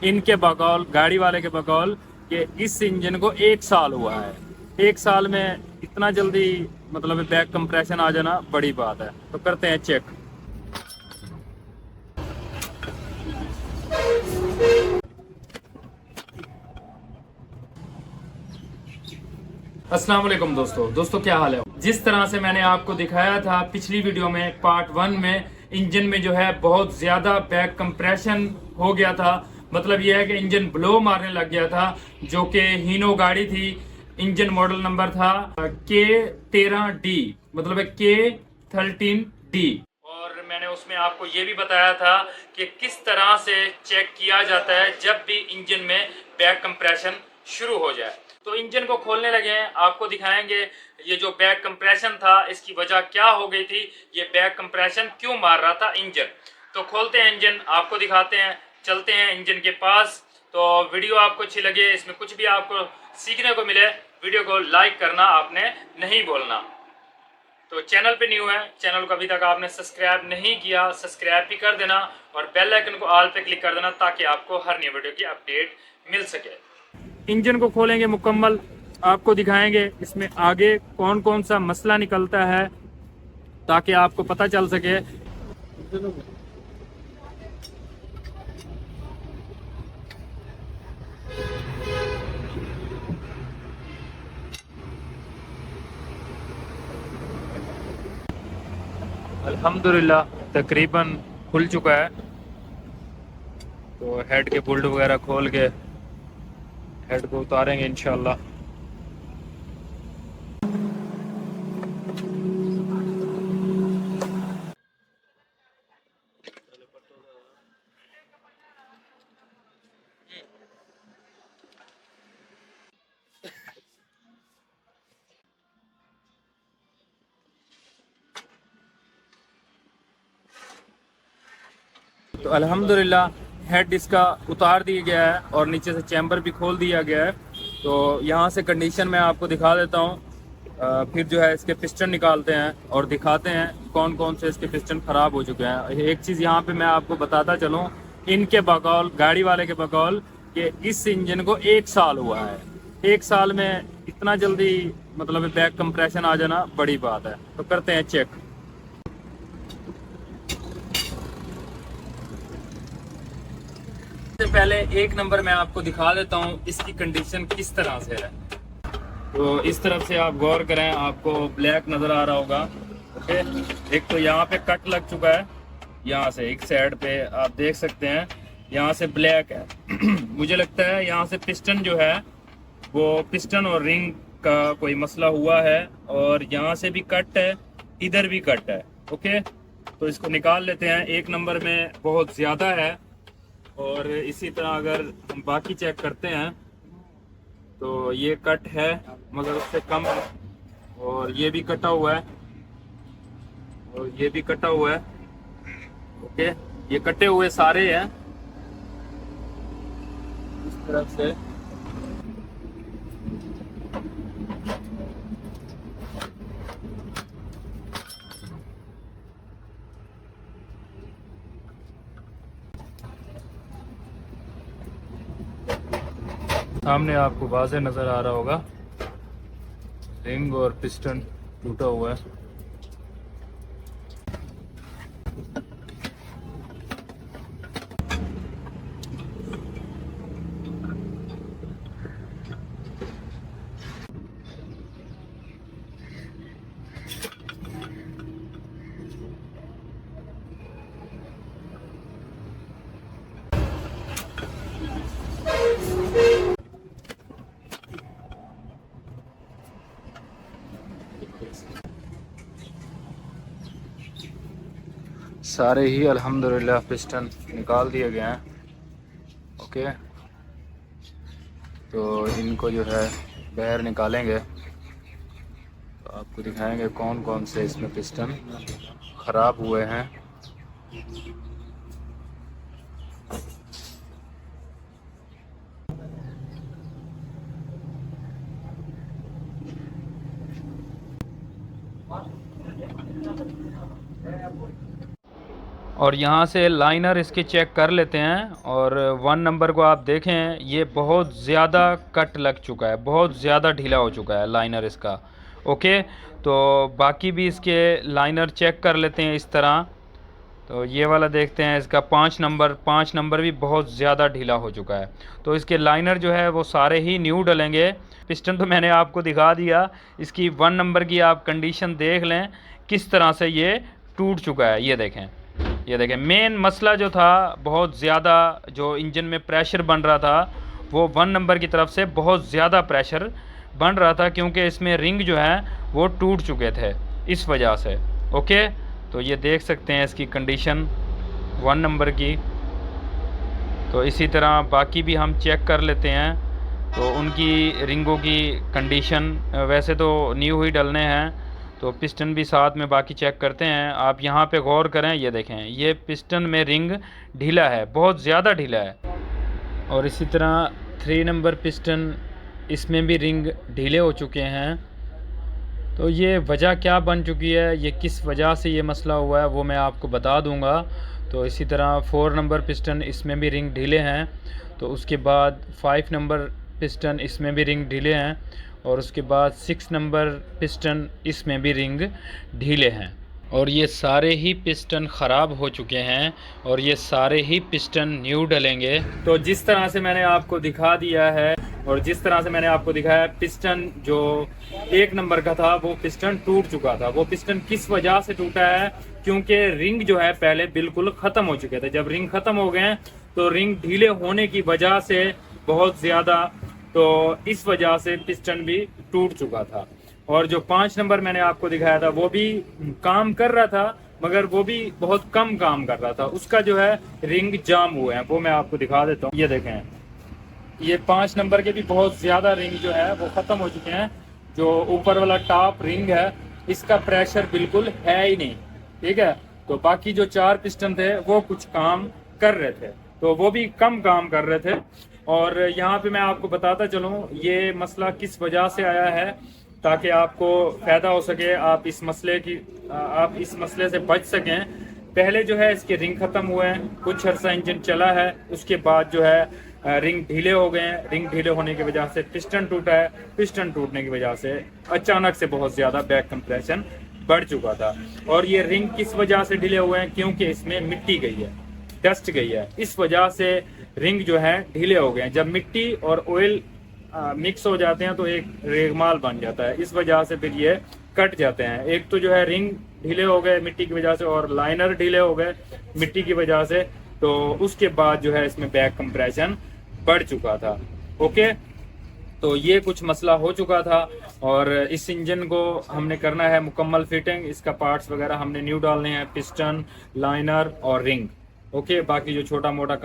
इनके बकौल, गाड़ी वाले के बकौल कि इस इंजन को 1 साल हुआ है। 1 साल में इतना जल्दी मतलब बैक कंप्रेशन आ जाना बड़ी बात है। तो करते हैं चेक। अस्सलाम वालेकुम दोस्तों क्या हाल है। जिस तरह से मैंने आपको दिखाया था पिछली वीडियो में पार्ट 1 में, इंजन में जो है बहुत ज्यादा बैक कंप्रेशन हो गया था। मतलब यह है कि इंजन ब्लो मारने लग गया था, जो कि हीनो गाड़ी थी। इंजन मॉडल नंबर था K13D, मतलब K13D। और मैंने उसमें आपको ये भी बताया था कि किस तरह से चेक किया जाता है जब भी इंजन में बैक कंप्रेशन शुरू हो जाए। तो इंजन को खोलने लगे हैं, आपको दिखाएंगे ये जो बैक कंप्रेशन था इसकी वजह क्या हो गई थी, ये बैक कंप्रेशन क्यों मार रहा था इंजन। तो खोलते हैं इंजन, आपको दिखाते हैं, चलते हैं इंजन के पास। तो वीडियो आपको अच्छी लगे, इसमें कुछ भी आपको सीखने को मिले, वीडियो को लाइक करना आपने नहीं भूलना। तो चैनल पे न्यू है, चैनल को अभी तक आपने सब्सक्राइब नहीं किया, सब्सक्राइब भी कर देना और बेल आइकन को ऑल पे क्लिक कर देना ताकि आपको हर नई वीडियो की अपडेट मिल सके। इंजन को खोलेंगे मुकम्मल, आपको दिखाएंगे इसमें आगे कौन कौन सा मसला निकलता है ताकि आपको पता चल सके। अल्हम्दुलिल्लाह तकरीबन खुल चुका है। तो हेड के बोल्ट वगैरह खोल के हेड को उतारेंगे इंशाल्लाह। तो अल्हम्दुलिल्लाह हेड इसका उतार दिया गया है और नीचे से चैम्बर भी खोल दिया गया है। तो यहाँ से कंडीशन मैं आपको दिखा देता हूँ। फिर जो है इसके पिस्टन निकालते हैं और दिखाते हैं कौन कौन से इसके पिस्टन ख़राब हो चुके हैं। एक चीज़ यहाँ पे मैं आपको बताता चलूँ, इनके बकौल, गाड़ी वाले के बकौल कि इस इंजन को 1 साल हुआ है। 1 साल में इतना जल्दी मतलब बैक कंप्रेशन आ जाना बड़ी बात है। तो करते हैं चेक। सबसे पहले 1 नंबर मैं आपको दिखा देता हूँ इसकी कंडीशन किस तरह से है। तो इस तरफ से आप गौर करें, आपको ब्लैक नज़र आ रहा होगा। ओके, एक तो यहाँ पे कट लग चुका है, यहाँ से एक साइड पे आप देख सकते हैं, यहाँ से ब्लैक है। मुझे लगता है यहाँ से पिस्टन जो है वो पिस्टन और रिंग का कोई मसला हुआ है, और यहाँ से भी कट है, इधर भी कट है। ओके, तो इसको निकाल लेते हैं। 1 नंबर में बहुत ज़्यादा है, और इसी तरह अगर हम बाकी चेक करते हैं तो ये कट है मगर उससे कम है, और ये भी कटा हुआ है, और ये भी कटा हुआ है। ओके, ये कटे हुए सारे हैं इस तरफ से। सामने आपको वाज़ेह नज़र आ रहा होगा, रिंग और पिस्टन टूटा हुआ है। सारे ही अल्हम्दुलिल्लाह पिस्टन निकाल दिए गए हैं। ओके, तो इनको जो है बाहर निकालेंगे, तो आपको दिखाएंगे कौन कौन से इसमें पिस्टन ख़राब हुए हैं। और यहाँ से लाइनर इसके चेक कर लेते हैं। और 1 नंबर को आप देखें, ये बहुत ज़्यादा कट लग चुका है, बहुत ज़्यादा ढीला हो चुका है लाइनर इसका। ओके, तो बाकी भी इसके लाइनर चेक कर लेते हैं इस तरह। तो ये वाला देखते हैं, इसका 5 नंबर भी बहुत ज़्यादा ढीला हो चुका है। तो इसके लाइनर जो है वो सारे ही न्यू डलेंगे। पिस्टन तो मैंने आपको दिखा दिया, इसकी 1 नंबर की आप कंडीशन देख लें किस तरह से ये टूट चुका है। ये देखें, ये देखें, मेन मसला जो था बहुत ज़्यादा, जो इंजन में प्रेशर बन रहा था वो 1 नंबर की तरफ से बहुत ज़्यादा प्रेशर बन रहा था, क्योंकि इसमें रिंग जो है वो टूट चुके थे इस वजह से। ओके, तो ये देख सकते हैं इसकी कंडीशन 1 नंबर की। तो इसी तरह बाकी भी हम चेक कर लेते हैं। तो उनकी रिंगों की कंडीशन वैसे तो न्यू ही डलने हैं, तो पिस्टन भी साथ में बाकी चेक करते हैं। आप यहाँ पे गौर करें, ये देखें, ये पिस्टन में रिंग ढीला है, बहुत ज़्यादा ढीला है। और इसी तरह 3 नंबर पिस्टन, इसमें भी रिंग ढीले हो चुके हैं। तो ये वजह क्या बन चुकी है, ये किस वजह से ये मसला हुआ है, वो मैं आपको बता दूंगा। तो इसी तरह 4 नंबर पिस्टन, इसमें भी रिंग ढीले हैं। तो उसके बाद 5 नंबर पिस्टन, इसमें भी रिंग ढीले हैं। और उसके बाद 6 नंबर पिस्टन, इसमें भी रिंग ढीले हैं। और ये सारे ही पिस्टन ख़राब हो चुके हैं और ये सारे ही पिस्टन न्यू डलेंगे। तो जिस तरह से मैंने आपको दिखा दिया है और जिस तरह से मैंने आपको दिखाया, पिस्टन जो 1 नंबर का था वो पिस्टन टूट चुका था। वो पिस्टन किस वजह से टूटा है, क्योंकि रिंग जो है पहले बिल्कुल ख़त्म हो चुके थे। जब रिंग ख़त्म हो गए तो रिंग ढीले होने की वजह से बहुत ज़्यादा, तो इस वजह से पिस्टन भी टूट चुका था। और जो 5 नंबर मैंने आपको दिखाया था वो भी काम कर रहा था, मगर वो भी बहुत कम काम कर रहा था, उसका जो है रिंग जाम हुए हैं। वो मैं आपको दिखा देता हूँ। ये देखें, ये 5 नंबर के भी बहुत ज़्यादा रिंग जो है वो ख़त्म हो चुके हैं। जो ऊपर वाला टॉप रिंग है इसका प्रेशर बिल्कुल है ही नहीं, ठीक है। तो बाकी जो 4 पिस्टन थे वो कुछ काम कर रहे थे, तो वो भी कम काम कर रहे थे। और यहाँ पे मैं आपको बताता चलूँ ये मसला किस वजह से आया है, ताकि आपको फ़ायदा हो सके, आप इस मसले से बच सकें। पहले जो है इसके रिंग ख़त्म हुए हैं, कुछ अर्सा इंजन चला है, उसके बाद जो है रिंग ढीले हो गए हैं। रिंग ढीले होने की वजह से पिस्टन टूटा है। पिस्टन टूटने की वजह से अचानक से बहुत ज़्यादा बैक कंप्रेशन बढ़ चुका था। और ये रिंग किस वजह से ढीले हुए हैं, क्योंकि इसमें मिट्टी गई है, डस्ट गई है, इस वजह से रिंग जो है ढीले हो गए हैं। जब मिट्टी और ऑयल मिक्स हो जाते हैं तो एक रेगमाल बन जाता है, इस वजह से फिर ये कट जाते हैं। एक तो जो है रिंग ढीले हो गए मिट्टी की वजह से, और लाइनर ढीले हो गए मिट्टी की वजह से, तो उसके बाद जो है इसमें बैक कंप्रेशन बढ़ चुका था। ओके, तो ये कुछ मसला हो चुका था। और इस इंजन को हमने करना है मुकम्मल फिटिंग, इसका पार्ट्स वगैरह हमने न्यू डालने हैं, पिस्टन, लाइनर और रिंग। ओके, बाकी जो छोटा मोटा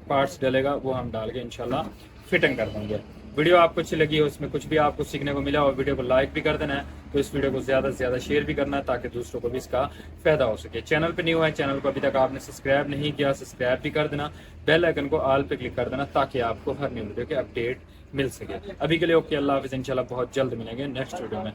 पार्ट्स डलेगा वो हम डाल के इंशाल्लाह फिटिंग कर देंगे। वीडियो आपको अच्छी लगी हो, इसमें कुछ भी आपको सीखने को मिला और वीडियो को लाइक भी कर देना है, तो इस वीडियो को ज़्यादा से ज़्यादा शेयर भी करना है ताकि दूसरों को भी इसका फ़ायदा हो सके। चैनल पे न्यू है, चैनल को अभी तक आपने सब्सक्राइब नहीं किया, सब्सक्राइब भी कर देना, बेल आइकन को ऑल पे क्लिक कर देना ताकि आपको हर न्यू वीडियो के अपडेट मिल सके। अभी के लिए ओके, अल्लाह हाफिज़, इंशाल्लाह बहुत जल्द मिलेंगे नेक्स्ट वीडियो में।